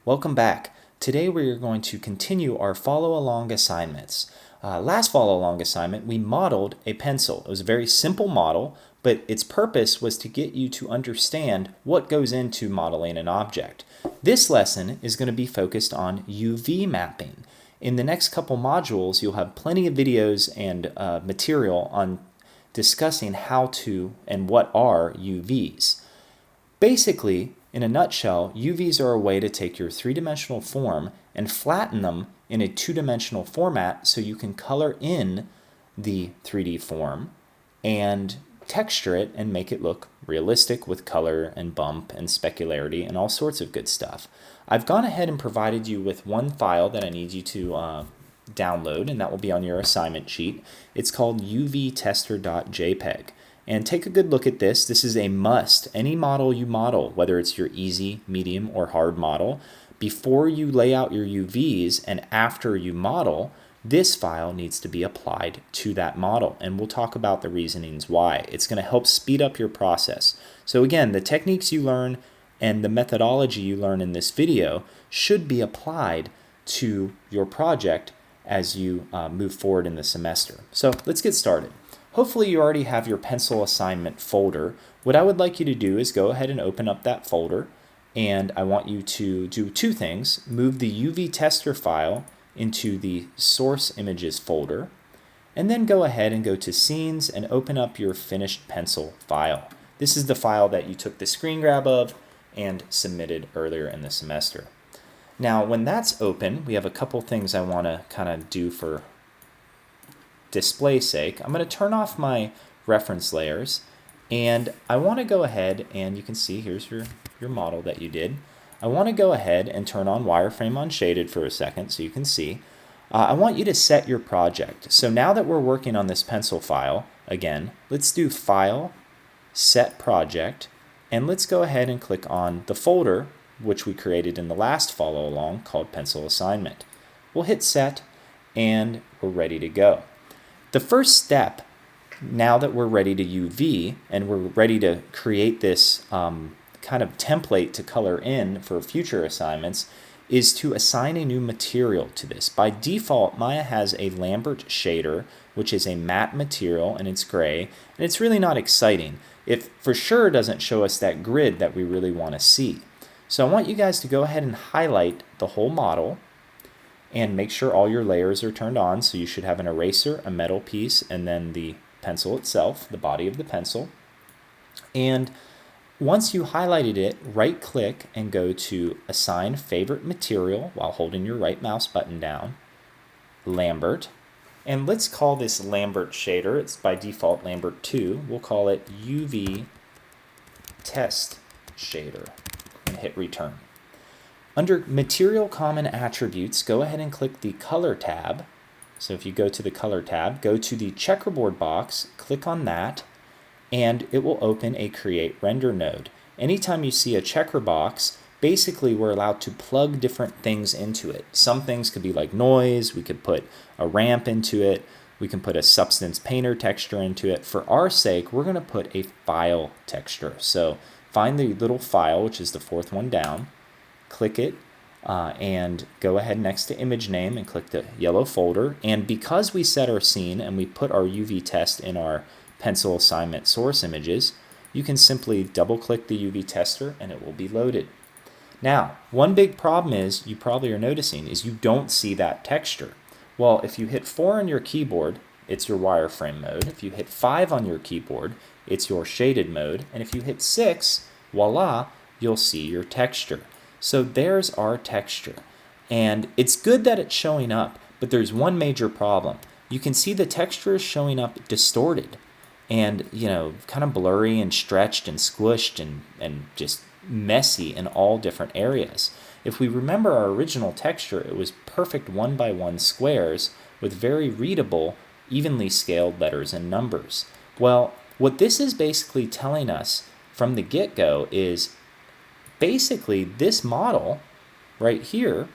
Welcome back. Today we are going to continue our follow-along assignments. Last follow-along assignment we modeled a pencil. It was a very simple model, but its purpose was to get you to understand what goes into modeling an object. This lesson is going to be focused on UV mapping. In the next couple modules you'll have plenty of videos and material on discussing how to and what are UVs. Basically, in a nutshell, UVs are a way to take your three-dimensional form and flatten them in a two-dimensional format so you can color in the 3D form and texture it and make it look realistic with color and bump and specularity and all sorts of good stuff. I've gone ahead and provided you with one file that I need you to download, and that will be on your assignment sheet. It's called uvtester.jpg. And take a good look at this. This is a must. Any model you model, whether it's your easy, medium, or hard model, before you lay out your UVs and after you model, this file needs to be applied to that model. And we'll talk about the reasonings why. It's going to help speed up your process. So again, the techniques you learn and the methodology you learn in this video should be applied to your project as you move forward in the semester. So let's get started. Hopefully you already have your pencil assignment folder. What I would like you to do is go ahead and open up that folder, and I want you to do two things. Move the UV tester file into the source images folder, and then go ahead and go to scenes and open up your finished pencil file. This is the file that you took the screen grab of and submitted earlier in the semester. Now when that's open, we have a couple things I want to kind of do for display sake. I'm going to turn off my reference layers, and I want to go ahead and you can see here's your model that you did. I want to go ahead and turn on wireframe on shaded for a second so you can see. I want you to set your project. So now that we're working on this pencil file, again, let's do File, Set Project, and let's go ahead and click on the folder which we created in the last follow along called Pencil Assignment. We'll hit Set and we're ready to go. The first step, now that we're ready to UV and we're ready to create this kind of template to color in for future assignments, is to assign a new material to this. By default, Maya has a Lambert shader, which is a matte material and it's gray, and it's really not exciting. It for sure doesn't show us that grid that we really want to see. So I want you guys to go ahead and highlight the whole model and make sure all your layers are turned on. So you should have an eraser, a metal piece, and then the pencil itself, the body of the pencil. And once you highlighted it, right click and go to Assign Favorite Material while holding your right mouse button down, Lambert. And let's call this Lambert shader. It's by default Lambert 2. We'll call it UV Test Shader and hit Return. Under Material Common Attributes, go ahead and click the Color tab. So if you go to the Color tab, go to the checkerboard box, click on that, and it will open a Create Render node. Anytime you see a checker box, basically we're allowed to plug different things into it. Some things could be like noise, we could put a ramp into it, we can put a substance painter texture into it. For our sake, we're going to put a file texture. So find the little file, which is the fourth one down, click it, and go ahead next to image name and click the yellow folder. And because we set our scene and we put our UV test in our pencil assignment source images, you can simply double click the UV tester and it will be loaded. Now, one big problem is, you probably are noticing, is you don't see that texture. Well, if you hit 4 on your keyboard, it's your wireframe mode. If you hit 5 on your keyboard, it's your shaded mode. And if you hit 6, voila, you'll see your texture. So there's our texture, and it's good that it's showing up, but there's one major problem. You can see the texture is showing up distorted and, kind of blurry and stretched and squished and just messy in all different areas. If we remember our original texture, it was perfect 1x1 squares with very readable, evenly scaled letters and numbers. Well, what this is basically telling us from the get-go is basically this model right here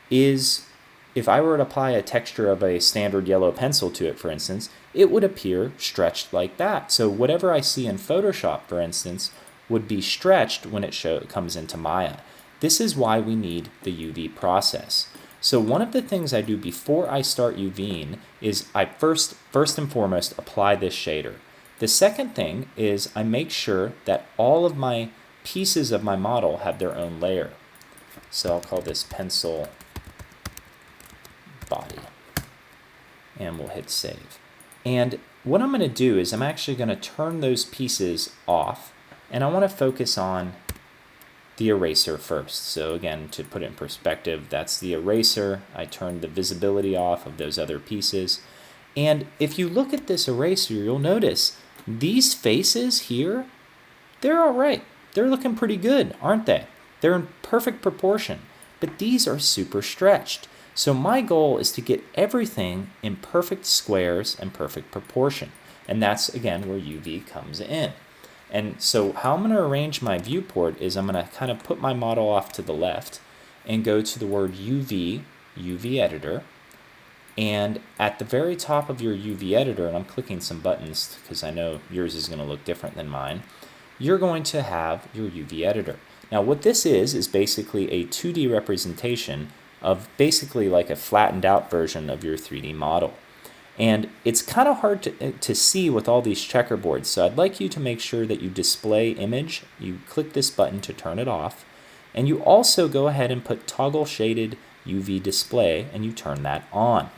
is, if I were to apply a texture of a standard yellow pencil to it, for instance, it would appear stretched like that. So whatever I see in Photoshop, for instance, would be stretched when it comes into Maya. This is why we need the UV process. So one of the things I do before I start UVing is I first and foremost apply this shader. The second thing is I make sure that all of my pieces of my model have their own layer. So I'll call this pencil body, and we'll hit save. And what I'm going to do is I'm actually going to turn those pieces off, and I want to focus on the eraser first. So again, to put it in perspective, that's the eraser. I turned the visibility off of those other pieces. And if you look at this eraser, you'll notice these faces here, they're all right. They're looking pretty good, aren't they? They're in perfect proportion, but these are super stretched. So my goal is to get everything in perfect squares and perfect proportion. And that's, again, where UV comes in. And so how I'm going to arrange my viewport is I'm going to kind of put my model off to the left and go to the word UV editor. And at the very top of your UV editor, and I'm clicking some buttons because I know yours is going to look different than mine, you're going to have your UV editor. Now what this is basically a 2D representation of basically like a flattened out version of your 3D model. And it's kind of hard to see with all these checkerboards, so I'd like you to make sure that you display image, you click this button to turn it off, and you also go ahead and put toggle shaded UV display and you turn that on.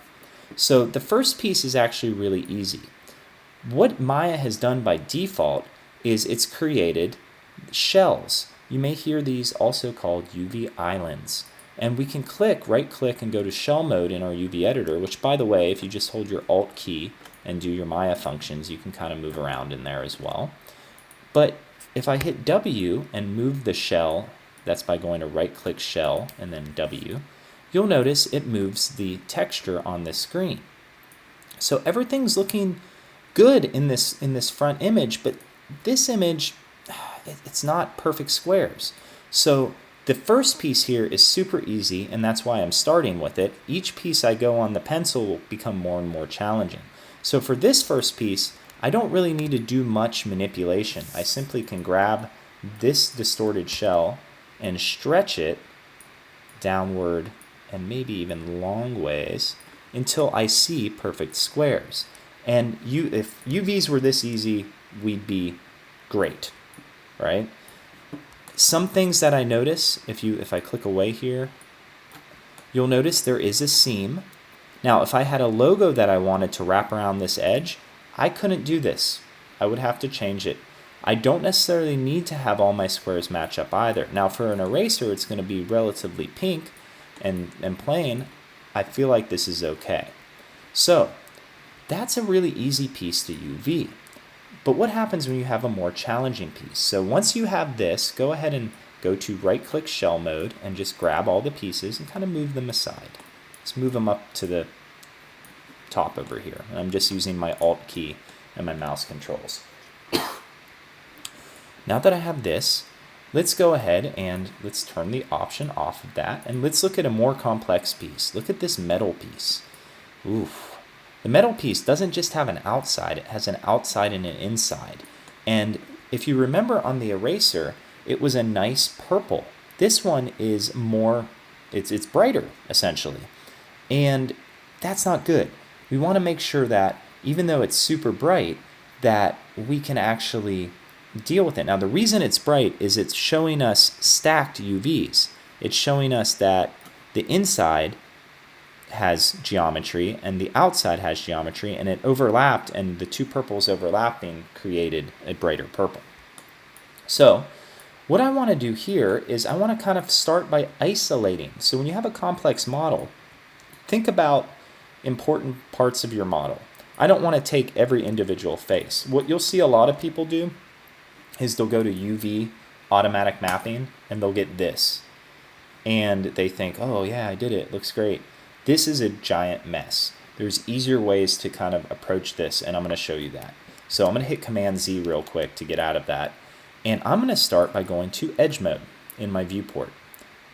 So the first piece is actually really easy. What Maya has done by default is it's created shells. You may hear these also called UV islands. And we can right click and go to shell mode in our UV editor, which by the way, if you just hold your Alt key and do your Maya functions, you can kind of move around in there as well. But if I hit W and move the shell, that's by going to right click shell and then W, you'll notice it moves the texture on this screen. So everything's looking good in this front image, but this image, it's not perfect squares. So the first piece here is super easy, and that's why I'm starting with it. Each piece I go on the pencil will become more and more challenging. So for this first piece, I don't really need to do much manipulation. I simply can grab this distorted shell and stretch it downward and maybe even long ways until I see perfect squares. And if UVs were this easy, we'd be great, right? Some things that I notice, if I click away here, you'll notice there is a seam. Now, if I had a logo that I wanted to wrap around this edge, I couldn't do this. I would have to change it. I don't necessarily need to have all my squares match up either. Now, for an eraser, it's going to be relatively pink and plain. I feel like this is okay. So, that's a really easy piece to UV. But what happens when you have a more challenging piece? So once you have this, go ahead and go to right-click shell mode and just grab all the pieces and kind of move them aside. Let's move them up to the top over here. And I'm just using my Alt key and my mouse controls. Now that I have this, let's go ahead and let's turn the option off of that. And let's look at a more complex piece. Look at this metal piece. Oof. The metal piece doesn't just have an outside, it has an outside and an inside. And if you remember on the eraser, it was a nice purple. This one is more, it's brighter essentially. And that's not good. We want to make sure that even though it's super bright, that we can actually deal with it. Now the reason it's bright is it's showing us stacked UVs. It's showing us that the inside has geometry and the outside has geometry, and it overlapped, and the two purples overlapping created a brighter purple. So what I want to do here is I want to kind of start by isolating. So when you have a complex model, think about important parts of your model. I don't want to take every individual face. What you'll see a lot of people do is they'll go to UV automatic mapping and they'll get this, and they think, oh yeah, I did it, looks great. This is a giant mess. There's easier ways to kind of approach this, and I'm going to show you that. So I'm going to hit Command Z real quick to get out of that. And I'm going to start by going to Edge Mode in my viewport.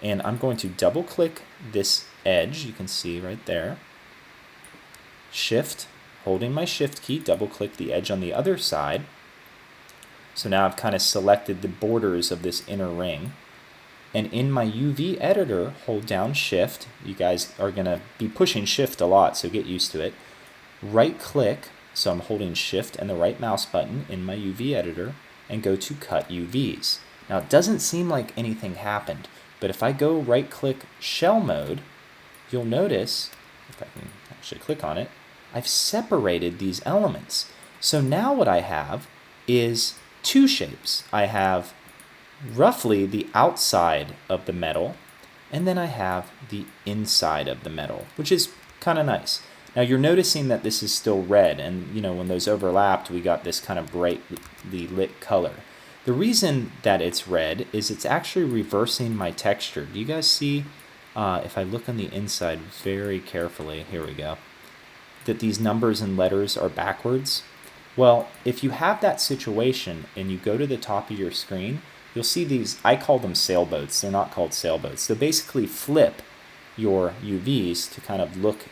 And I'm going to double click this edge, you can see right there. Shift, holding my Shift key, double click the edge on the other side. So now I've kind of selected the borders of this inner ring. And in my UV editor, hold down Shift. You guys are going to be pushing Shift a lot, so get used to it. Right click, so I'm holding Shift and the right mouse button in my UV editor, and go to Cut UVs. Now it doesn't seem like anything happened, but if I go right click Shell Mode, you'll notice, if I can actually click on it, I've separated these elements. So now what I have is two shapes. I have roughly the outside of the metal, and then I have the inside of the metal, which is kind of nice. Now you're noticing that this is still red, and when those overlapped, we got this kind of brightly lit color. The reason that it's red is it's actually reversing my texture. Do you guys see, if I look on the inside very carefully, here we go, that these numbers and letters are backwards? Well, if you have that situation and you go to the top of your screen, you'll see these, I call them sailboats. They're not called sailboats. So basically flip your UVs to kind of look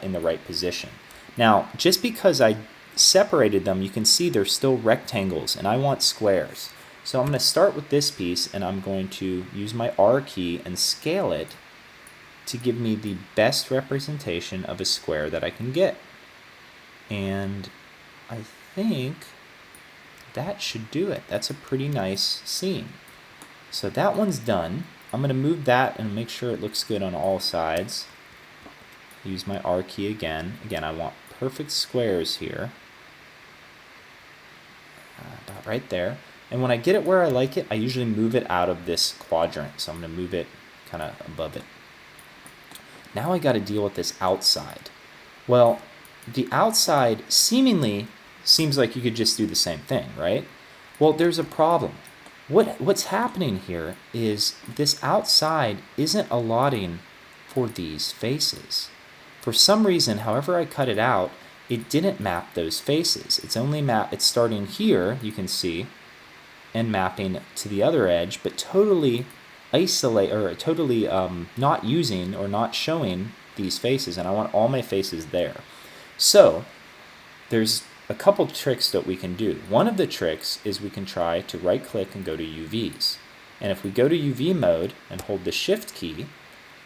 in the right position. Now, just because I separated them, you can see they're still rectangles, and I want squares. So I'm going to start with this piece, and I'm going to use my R key and scale it to give me the best representation of a square that I can get. And I think that should do it. That's a pretty nice scene. So that one's done. I'm going to move that and make sure it looks good on all sides. Use my R key again. Again, I want perfect squares here. About right there. And when I get it where I like it, I usually move it out of this quadrant. So I'm going to move it kind of above it. Now I got to deal with this outside. Well, the outside seemingly seems like you could just do the same thing, right? Well, there's a problem. What's happening here is this outside isn't allotting for these faces. For some reason, however I cut it out, it didn't map those faces. It's starting here, you can see, and mapping to the other edge, but totally not using or not showing these faces, and I want all my faces there. So there's a couple tricks that we can do. One of the tricks is we can try to right click and go to UVs. And if we go to UV mode and hold the Shift key,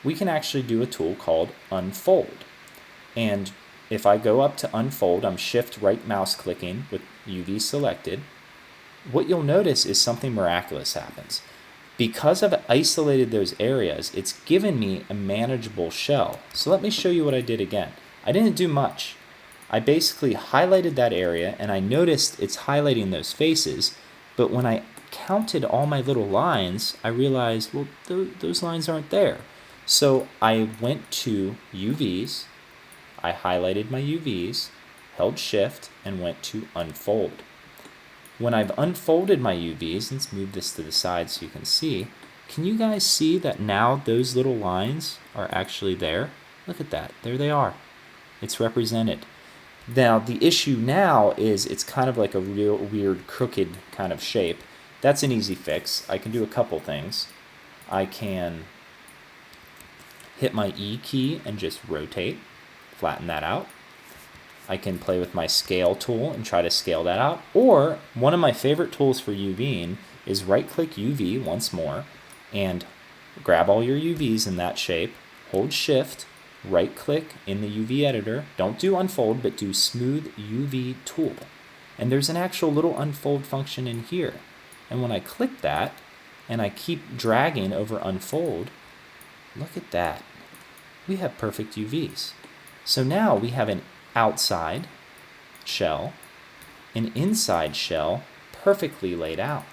we can actually do a tool called Unfold. And if I go up to Unfold, I'm Shift right mouse clicking with UV selected. What you'll notice is something miraculous happens. Because I've isolated those areas, it's given me a manageable shell. So let me show you what I did again. I didn't do much. I basically highlighted that area, and I noticed it's highlighting those faces, but when I counted all my little lines, I realized, well, those lines aren't there. So I went to UVs, I highlighted my UVs, held Shift, and went to Unfold. When I've unfolded my UVs, let's move this to the side so you can see, can you guys see that now those little lines are actually there? Look at that, there they are. It's represented. Now, the issue now is it's kind of like a real weird crooked kind of shape. That's an easy fix. I can do a couple things. I can hit my E key and just rotate, flatten that out. I can play with my scale tool and try to scale that out. Or one of my favorite tools for UVing is right-click UV once more and grab all your UVs in that shape, hold Shift, right-click in the UV editor. Don't do Unfold, but do Smooth UV Tool. And there's an actual little unfold function in here. And when I click that and I keep dragging over Unfold, look at that. We have perfect UVs. So now we have an outside shell, an inside shell, perfectly laid out.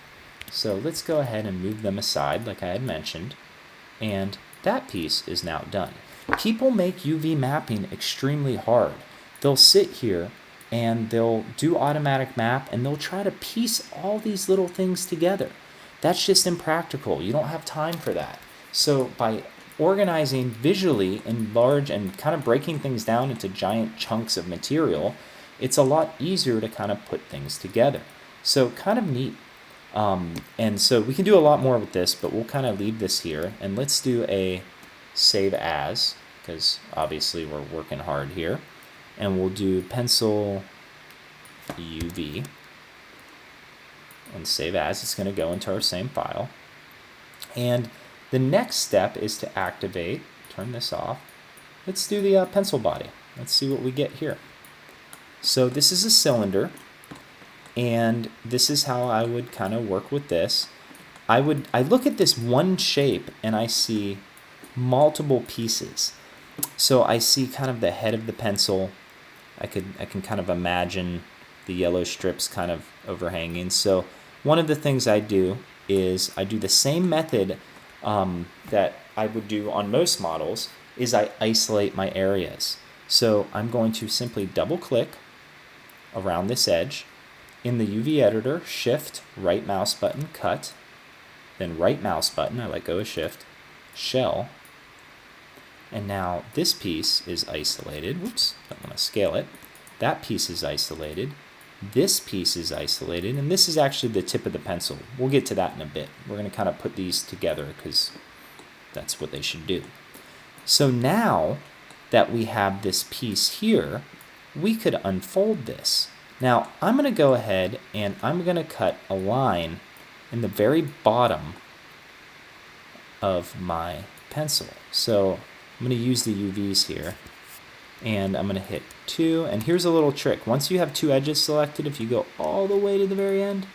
So let's go ahead and move them aside like I had mentioned, and that piece is now done. People make UV mapping extremely hard. They'll sit here and they'll do automatic map and they'll try to piece all these little things together. That's just impractical. You don't have time for that. So by organizing visually in large and kind of breaking things down into giant chunks of material, it's a lot easier to kind of put things together. So kind of neat. And so we can do a lot more with this, but we'll kind of leave this here. And let's do a save as, because obviously we're working hard here. And we'll do pencil UV and save as. It's going to go into our same file. And The next step is to activate, turn this off. Let's do the pencil body. Let's see what we get here. So this is a cylinder, and this is how I would kind of work with this. I look at this one shape and I see multiple pieces. So I see kind of the head of the pencil. I can kind of imagine the yellow strips kind of overhanging. So one of the things I do is I do the same method that I would do on most models, is I isolate my areas. So I'm going to simply double click around this edge. In the UV editor, shift, right mouse button, cut, then right mouse button, I let go of shift, shell, and now this piece is isolated. Whoops, I want to scale it. That piece is isolated. This piece is isolated, and this is actually the tip of the pencil. We'll get to that in a bit. We're going to kind of put these together because that's what they should do. So now that we have this piece here, we could unfold this. Now I'm going to go ahead and I'm going to cut a line in the very bottom of my pencil. So I'm going to use the UVs here, and I'm going to hit 2, and here's a little trick. Once you have 2 edges selected, if you go all the way to the very end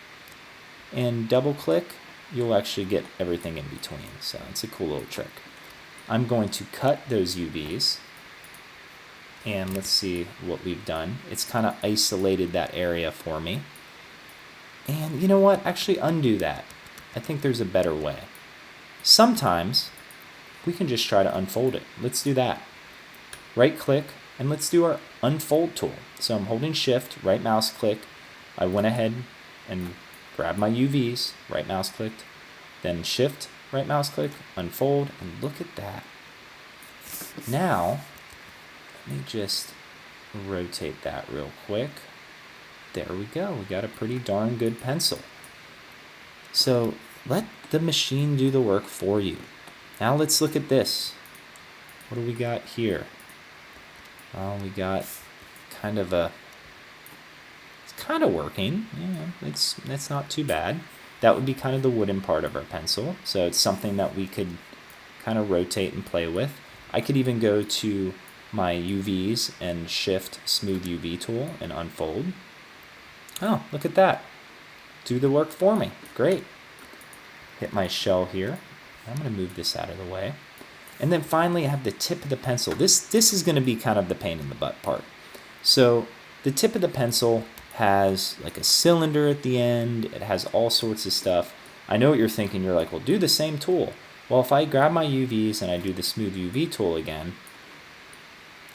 and double click, you'll actually get everything in between. So it's a cool little trick. I'm going to cut those UVs, and let's see what we've done. It's kind of isolated that area for me. And you know what? Actually undo that. I think there's a better way. Sometimes we can just try to unfold it. Let's do that. Right click, and let's do our unfold tool. So I'm holding shift, right mouse click. I went ahead and grabbed my UVs, right mouse clicked, then shift, right mouse click, unfold, and look at that. Now, let me just rotate that real quick. There we go. We got a pretty darn good pencil. So let the machine do the work for you. Now let's look at this. What do we got here? Well, we got kind of a, it's kind of working. Yeah, that's not too bad. That would be kind of the wooden part of our pencil. So it's something that we could kind of rotate and play with. I could even go to my UVs and shift smooth UV tool and unfold. Oh, look at that. Do the work for me. Great. Hit my shell here. I'm going to move this out of the way. And then finally I have the tip of the pencil. This is going to be kind of the pain in the butt part. So the tip of the pencil has like a cylinder at the end. It has all sorts of stuff. I know what you're thinking. You're like, well, do the same tool. Well, if I grab my UVs and I do the smooth UV tool again,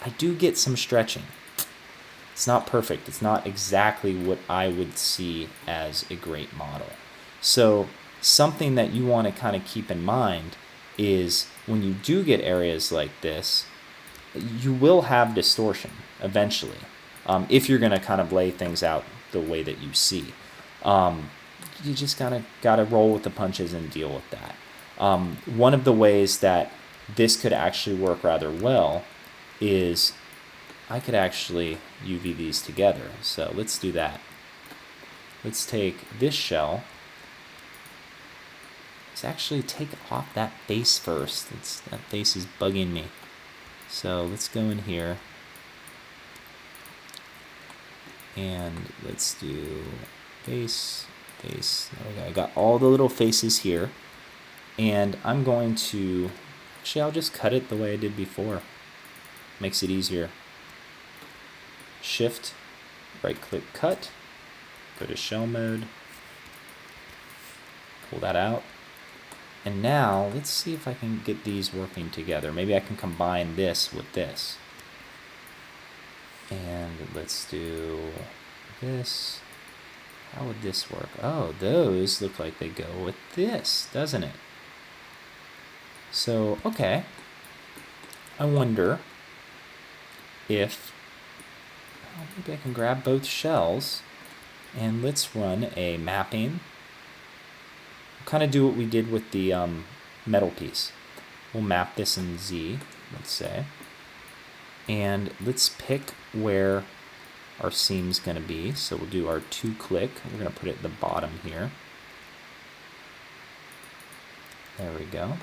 I do get some stretching. It's not perfect. It's not exactly what I would see as a great model. So something that you want to kind of keep in mind is when you do get areas like this, you will have distortion eventually, if you're going to kind of lay things out the way that you see. You just gotta roll with the punches and deal with that. One of the ways that this could actually work rather well is I could actually UV these together. So let's do that. Let's take this shell. Let's actually take off that face first. That face is bugging me. So let's go in here. And let's do face, face. There we go. I got all the little faces here. And I'm going to, actually I'll just cut it the way I did before. Makes it easier. Shift, right click, cut, go to shell mode, pull that out. And now let's see if I can get these working together. Maybe I can combine this with this. And let's do this. How would this work? Oh, those look like they go with this, doesn't it? So, okay. I wonder if, well, maybe I can grab both shells and let's run a mapping. We'll kind of do what we did with the metal piece. We'll map this in Z, let's say. And let's pick where our seam's going to be. So we'll do our 2-click. We're going to put it at the bottom here. There we go.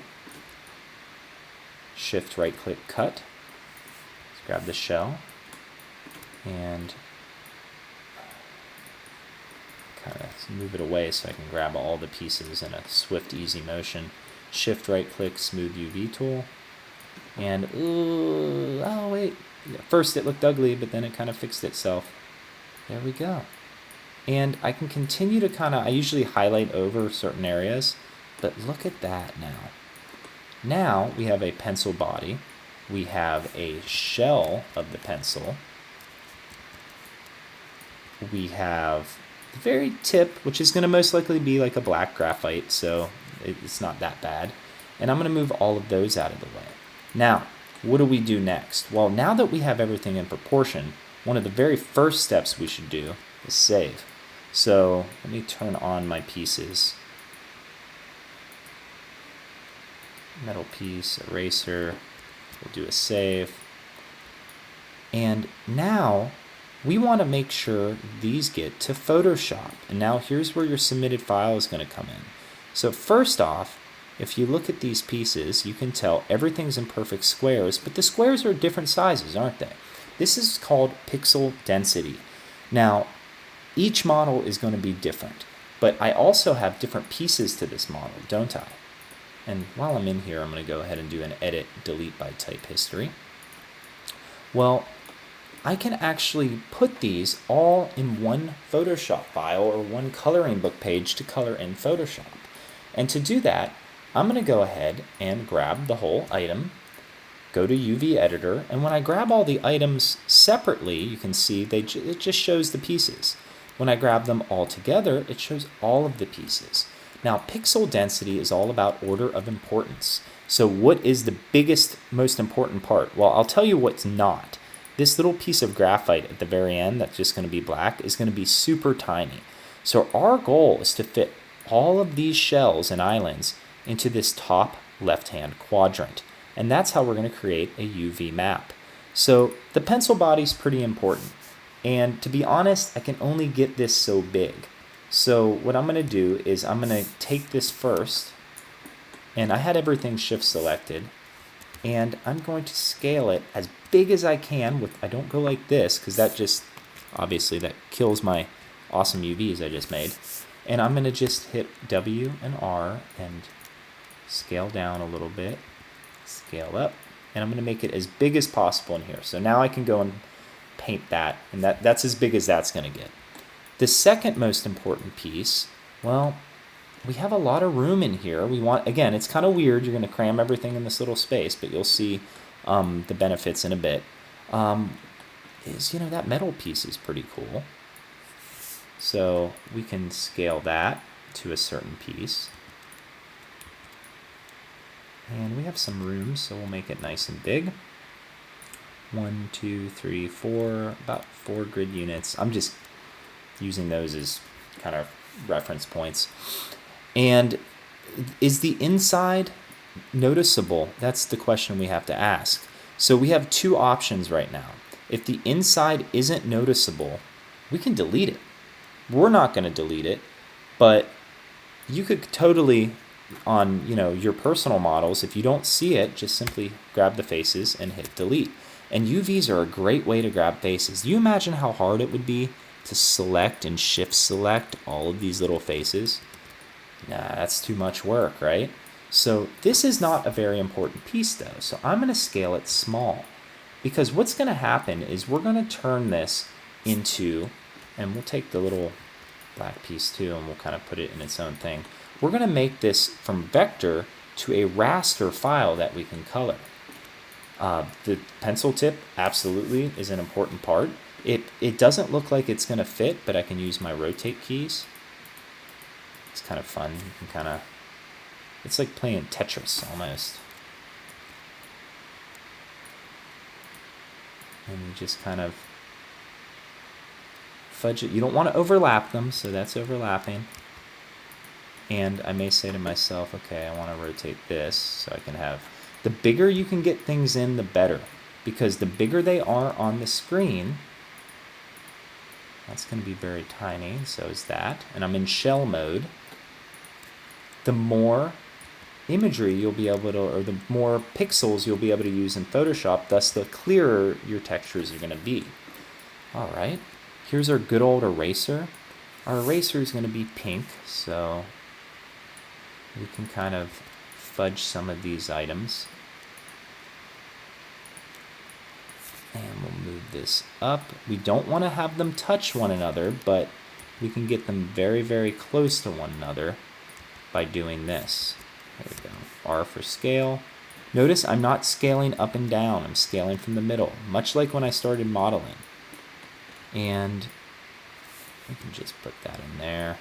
Shift right click cut. Let's grab the shell and kind of move it away so I can grab all the pieces in a swift, easy motion. Shift right click smooth UV tool. And oh wait, first it looked ugly, but then it kind of fixed itself. There we go. And I can continue to I usually highlight over certain areas, but look at that now. Now we have a pencil body. We have a shell of the pencil. We have the very tip, which is going to most likely be like a black graphite, so it's not that bad. And I'm going to move all of those out of the way. Now, what do we do next? Well, now that we have everything in proportion, one of the very first steps we should do is save. So let me turn on my pieces. Metal piece, eraser, we'll do a save. And now we want to make sure these get to Photoshop. And now here's where your submitted file is going to come in. So first off, if you look at these pieces, you can tell everything's in perfect squares, but the squares are different sizes, aren't they? This is called pixel density. Now, each model is going to be different, but I also have different pieces to this model, don't I? And while I'm in here, I'm going to go ahead and do an edit, delete by type history. Well, I can actually put these all in one Photoshop file or one coloring book page to color in Photoshop. And to do that, I'm going to go ahead and grab the whole item, go to UV editor, and when I grab all the items separately, you can see it just shows the pieces. When I grab them all together, it shows all of the pieces. Now, pixel density is all about order of importance. So what is the biggest, most important part? Well, I'll tell you what's not. This little piece of graphite at the very end that's just going to be black is going to be super tiny. So our goal is to fit all of these shells and islands into this top left-hand quadrant. And that's how we're going to create a UV map. So the pencil body is pretty important. And to be honest, I can only get this so big. So what I'm going to do is I'm going to take this first, and I had everything shift selected, and I'm going to scale it as big as I can. I don't go like this, because that just, obviously that kills my awesome UVs I just made. And I'm going to just hit W and R and scale down a little bit, scale up, and I'm going to make it as big as possible in here. So now I can go and paint that, and that's as big as that's going to get. The second most important piece, well, we have a lot of room in here. We want, again, it's kind of weird. You're going to cram everything in this little space, but you'll see the benefits in a bit. That metal piece is pretty cool. So we can scale that to a certain piece. And we have some room, so we'll make it nice and big. 1, 2, 3, 4, about 4 grid units. I'm just using those as kind of reference points. And is the inside noticeable? That's the question we have to ask. So we have two options right now. If the inside isn't noticeable, we can delete it. We're not going to delete it, but you could totally, on your personal models, if you don't see it, just simply grab the faces and hit delete. And UVs are a great way to grab faces. Do you imagine how hard it would be to select and shift select all of these little faces? Nah, that's too much work, right? So this is not a very important piece though. So I'm going to scale it small, because what's going to happen is we're going to turn this into, and we'll take the little black piece too, and we'll kind of put it in its own thing. We're going to make this from vector to a raster file that we can color. The pencil tip absolutely is an important part. It doesn't look like it's going to fit, but I can use my rotate keys. It's kind of fun. You can it's like playing Tetris almost. And you just kind of fudge it. You don't want to overlap them, so that's overlapping. And I may say to myself, okay, I want to rotate this so I can have, the bigger you can get things in, the better. Because the bigger they are on the screen, that's going to be very tiny, so is that. And I'm in shell mode. The more imagery you'll be able to, or the more pixels you'll be able to use in Photoshop, thus the clearer your textures are going to be. All right, here's our good old eraser. Our eraser is going to be pink, so we can kind of fudge some of these items. And we'll move this up. We don't want to have them touch one another, but we can get them very, very close to one another by doing this. There we go. R for scale. Notice I'm not scaling up and down. I'm scaling from the middle, much like when I started modeling. And we can just put that in there.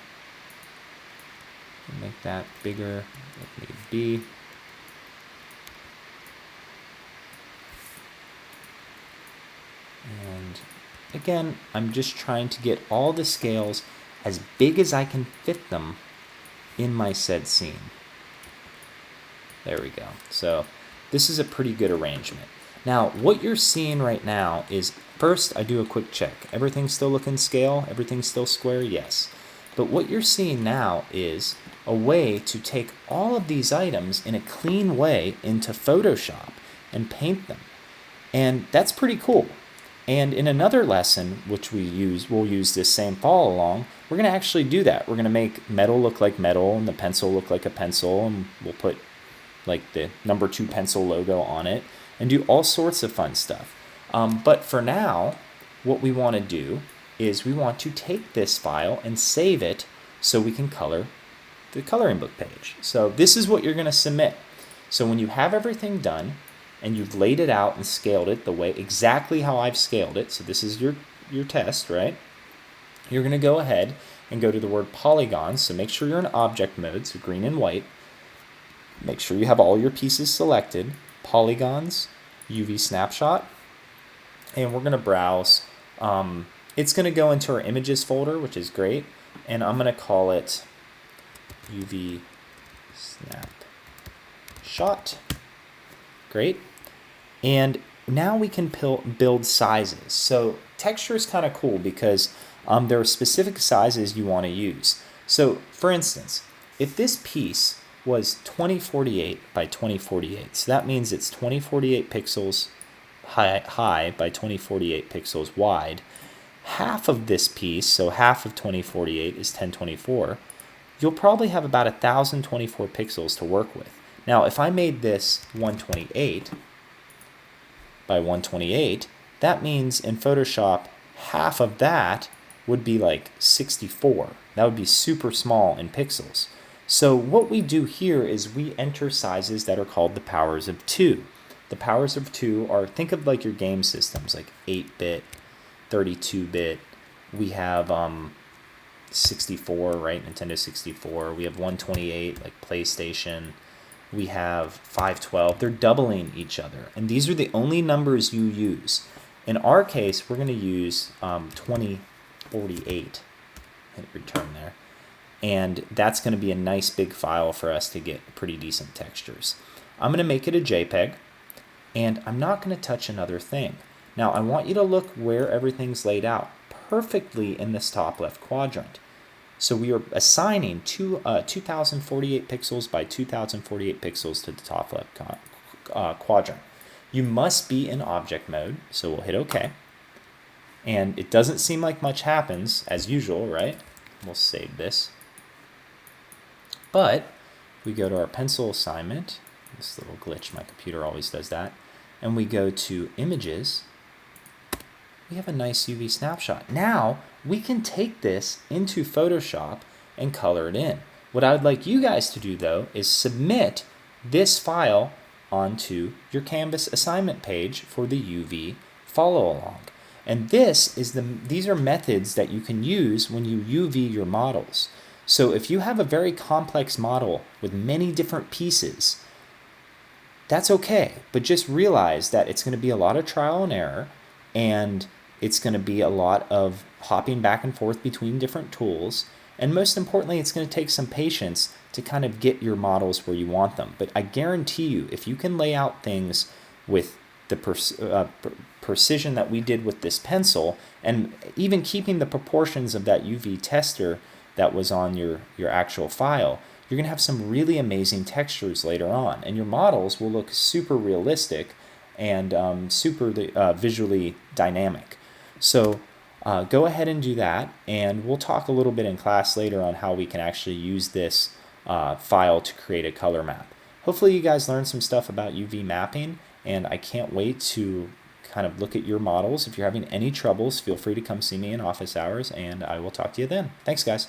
Make that bigger if need be. And again, I'm just trying to get all the scales as big as I can fit them in my said scene. There we go. So this is a pretty good arrangement. Now, what you're seeing right now is, first I do a quick check. Everything's still looking scale? Everything's still square? Yes. But what you're seeing now is a way to take all of these items in a clean way into Photoshop and paint them. And that's pretty cool. And in another lesson, which we'll use this same follow along, we're going to actually do that. We're going to make metal look like metal and the pencil look like a pencil, and we'll put like the number 2 pencil logo on it and do all sorts of fun stuff. But for now, what we want to do is we want to take this file and save it so we can color the coloring book page. So this is what you're going to submit. So when you have everything done and you've laid it out and scaled it the way exactly how I've scaled it, so this is your test, right? You're going to go ahead and go to the word polygons. So make sure you're in object mode, so green and white. Make sure you have all your pieces selected. Polygons, UV snapshot, and we're going to browse. It's going to go into our images folder, which is great, and I'm going to call it UV snapshot. Great. And now we can build sizes. So texture is kind of cool because there are specific sizes you want to use. So for instance, if this piece was 2048 by 2048, so that means it's 2048 pixels high by 2048 pixels wide. Half of this piece, so half of 2048 is 1024, you'll probably have about 1024 pixels to work with. Now, if I made this 128 by 128, that means in Photoshop, half of that would be like 64. That would be super small in pixels. So what we do here is we enter sizes that are called the powers of 2. The powers of 2 are, think of like your game systems, like 8-bit, 32-bit. We have 64, right? Nintendo 64. We have 128, like PlayStation. We have 512. They're doubling each other. And these are the only numbers you use. In our case, we're going to use 2048. Hit return there. And that's going to be a nice big file for us to get pretty decent textures. I'm going to make it a JPEG. And I'm not going to touch another thing. Now, I want you to look where everything's laid out perfectly in this top left quadrant. So we are assigning 2048 pixels by 2048 pixels to the top left quadrant. You must be in object mode, so we'll hit OK. And it doesn't seem like much happens, as usual, right? We'll save this. But we go to our pencil assignment. This little glitch, my computer always does that. And we go to Images. We have a nice UV snapshot. Now, we can take this into Photoshop and color it in. What I would like you guys to do, though, is submit this file onto your Canvas assignment page for the UV follow-along. And these are methods that you can use when you UV your models. So if you have a very complex model with many different pieces, that's okay. But just realize that it's going to be a lot of trial and error, and it's going to be a lot of hopping back and forth between different tools. And most importantly, it's going to take some patience to kind of get your models where you want them. But I guarantee you, if you can lay out things with the precision that we did with this pencil, and even keeping the proportions of that UV tester that was on your actual file, you're going to have some really amazing textures later on, and your models will look super realistic and super visually dynamic. So go ahead and do that, and we'll talk a little bit in class later on how we can actually use this file to create a color map. Hopefully you guys learned some stuff about UV mapping, and I can't wait to kind of look at your models. If you're having any troubles, feel free to come see me in office hours, and I will talk to you then. Thanks, guys.